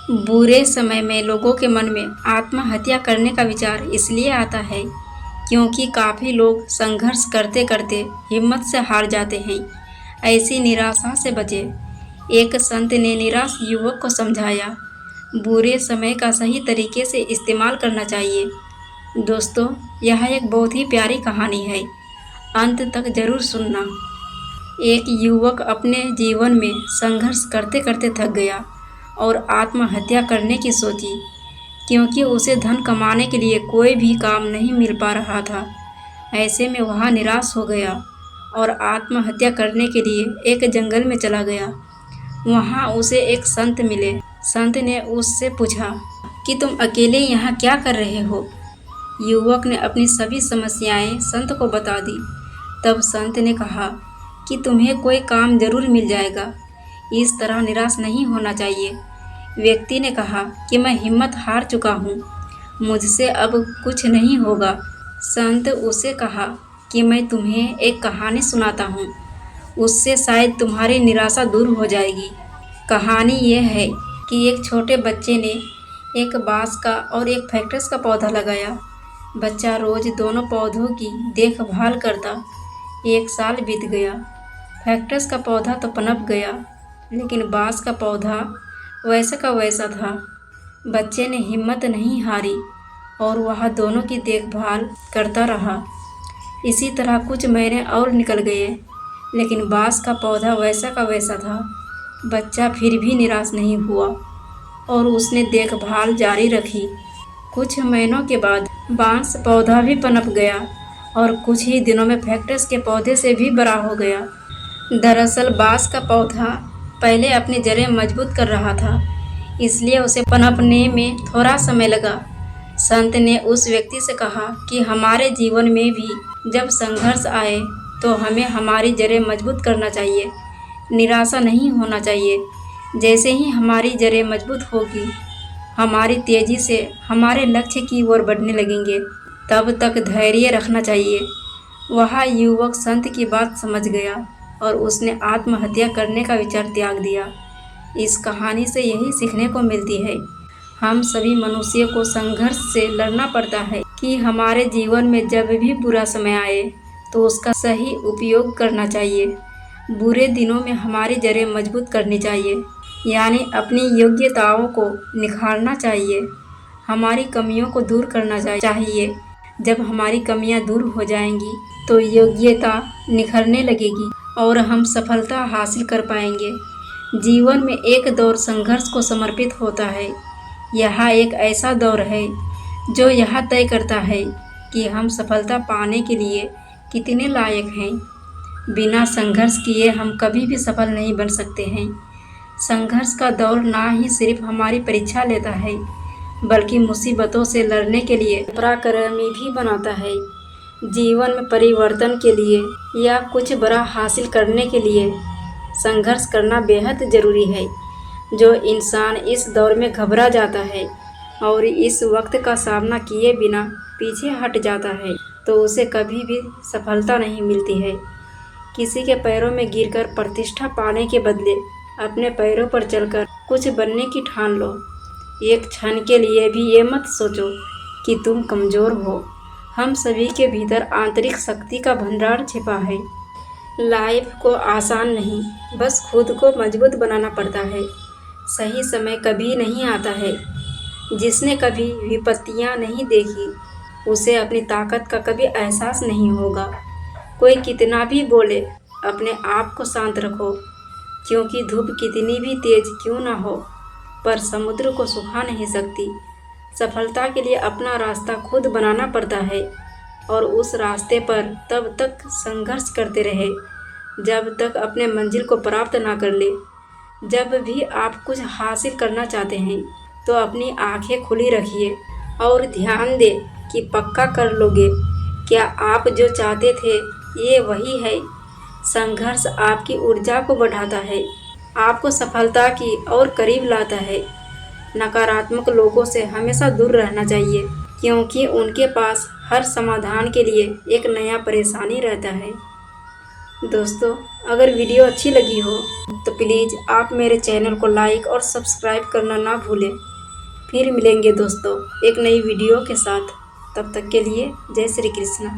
बुरे समय में लोगों के मन में आत्महत्या करने का विचार इसलिए आता है क्योंकि काफ़ी लोग संघर्ष करते करते हिम्मत से हार जाते हैं। ऐसी निराशा से बचे। एक संत ने निराश युवक को समझाया, बुरे समय का सही तरीके से इस्तेमाल करना चाहिए। दोस्तों, यह एक बहुत ही प्यारी कहानी है, अंत तक जरूर सुनना। एक युवक अपने जीवन में संघर्ष करते करते थक गया और आत्महत्या करने की सोची क्योंकि उसे धन कमाने के लिए कोई भी काम नहीं मिल पा रहा था। ऐसे में वह निराश हो गया और आत्महत्या करने के लिए एक जंगल में चला गया। वहाँ उसे एक संत मिले। संत ने उससे पूछा कि तुम अकेले यहाँ क्या कर रहे हो? युवक ने अपनी सभी समस्याएं संत को बता दी। तब संत ने कहा कि तुम्हें कोई काम जरूर मिल जाएगा, इस तरह निराश नहीं होना चाहिए। व्यक्ति ने कहा कि मैं हिम्मत हार चुका हूँ, मुझसे अब कुछ नहीं होगा। संत उसे कहा कि मैं तुम्हें एक कहानी सुनाता हूँ, उससे शायद तुम्हारी निराशा दूर हो जाएगी। कहानी यह है कि एक छोटे बच्चे ने एक बांस का और एक फैक्टस का पौधा लगाया। बच्चा रोज दोनों पौधों की देखभाल करता। एक साल बीत गया। फैक्टस का पौधा तो पनप गया, लेकिन बांस का पौधा वैसा का वैसा था। बच्चे ने हिम्मत नहीं हारी और वह दोनों की देखभाल करता रहा। इसी तरह कुछ महीने और निकल गए, लेकिन बांस का पौधा वैसा का वैसा था। बच्चा फिर भी निराश नहीं हुआ और उसने देखभाल जारी रखी। कुछ महीनों के बाद बांस पौधा भी पनप गया और कुछ ही दिनों में फैक्टस के पौधे से भी बड़ा हो गया। दरअसल बांस का पौधा पहले अपनी जड़ें मजबूत कर रहा था, इसलिए उसे पनपने में थोड़ा समय लगा। संत ने उस व्यक्ति से कहा कि हमारे जीवन में भी जब संघर्ष आए तो हमें हमारी जड़ें मजबूत करना चाहिए, निराशा नहीं होना चाहिए। जैसे ही हमारी जड़ें मजबूत होगी, हमारी तेज़ी से हमारे लक्ष्य की ओर बढ़ने लगेंगे। तब तक धैर्य रखना चाहिए। वह युवक संत की बात समझ गया और उसने आत्महत्या करने का विचार त्याग दिया। इस कहानी से यही सीखने को मिलती है, हम सभी मनुष्यों को संघर्ष से लड़ना पड़ता है कि हमारे जीवन में जब भी बुरा समय आए तो उसका सही उपयोग करना चाहिए। बुरे दिनों में हमारी जड़ें मजबूत करनी चाहिए, यानी अपनी योग्यताओं को निखारना चाहिए, हमारी कमियों को दूर करना चाहिए। जब हमारी कमियां दूर हो जाएंगी तो योग्यता निखरने लगेगी और हम सफलता हासिल कर पाएंगे। जीवन में एक दौर संघर्ष को समर्पित होता है। यह एक ऐसा दौर है जो यह तय करता है कि हम सफलता पाने के लिए कितने लायक हैं। बिना संघर्ष किए हम कभी भी सफल नहीं बन सकते हैं। संघर्ष का दौर ना ही सिर्फ हमारी परीक्षा लेता है, बल्कि मुसीबतों से लड़ने के लिए पराक्रमी भी बनाता है। जीवन में परिवर्तन के लिए या कुछ बड़ा हासिल करने के लिए संघर्ष करना बेहद ज़रूरी है। जो इंसान इस दौर में घबरा जाता है और इस वक्त का सामना किए बिना पीछे हट जाता है, तो उसे कभी भी सफलता नहीं मिलती है। किसी के पैरों में गिरकर प्रतिष्ठा पाने के बदले अपने पैरों पर चलकर कुछ बनने की ठान लो। एक क्षण के लिए भी ये मत सोचो कि तुम कमज़ोर हो। हम सभी के भीतर आंतरिक शक्ति का भंडार छिपा है। लाइफ को आसान नहीं, बस खुद को मजबूत बनाना पड़ता है। सही समय कभी नहीं आता है। जिसने कभी विपत्तियां नहीं देखी, उसे अपनी ताकत का कभी एहसास नहीं होगा। कोई कितना भी बोले, अपने आप को शांत रखो, क्योंकि धूप कितनी भी तेज क्यों ना हो, पर समुद्र को सुखा नहीं सकती। सफलता के लिए अपना रास्ता खुद बनाना पड़ता है और उस रास्ते पर तब तक संघर्ष करते रहे जब तक अपने मंजिल को प्राप्त ना कर ले। जब भी आप कुछ हासिल करना चाहते हैं तो अपनी आंखें खुली रखिए और ध्यान दें कि पक्का कर लोगे। क्या आप जो चाहते थे ये वही है? संघर्ष आपकी ऊर्जा को बढ़ाता है, आपको सफलता की और करीब लाता है। नकारात्मक लोगों से हमेशा दूर रहना चाहिए, क्योंकि उनके पास हर समाधान के लिए एक नया परेशानी रहता है। दोस्तों, अगर वीडियो अच्छी लगी हो तो प्लीज़ आप मेरे चैनल को लाइक और सब्सक्राइब करना ना भूलें। फिर मिलेंगे दोस्तों एक नई वीडियो के साथ। तब तक के लिए जय श्री कृष्ण।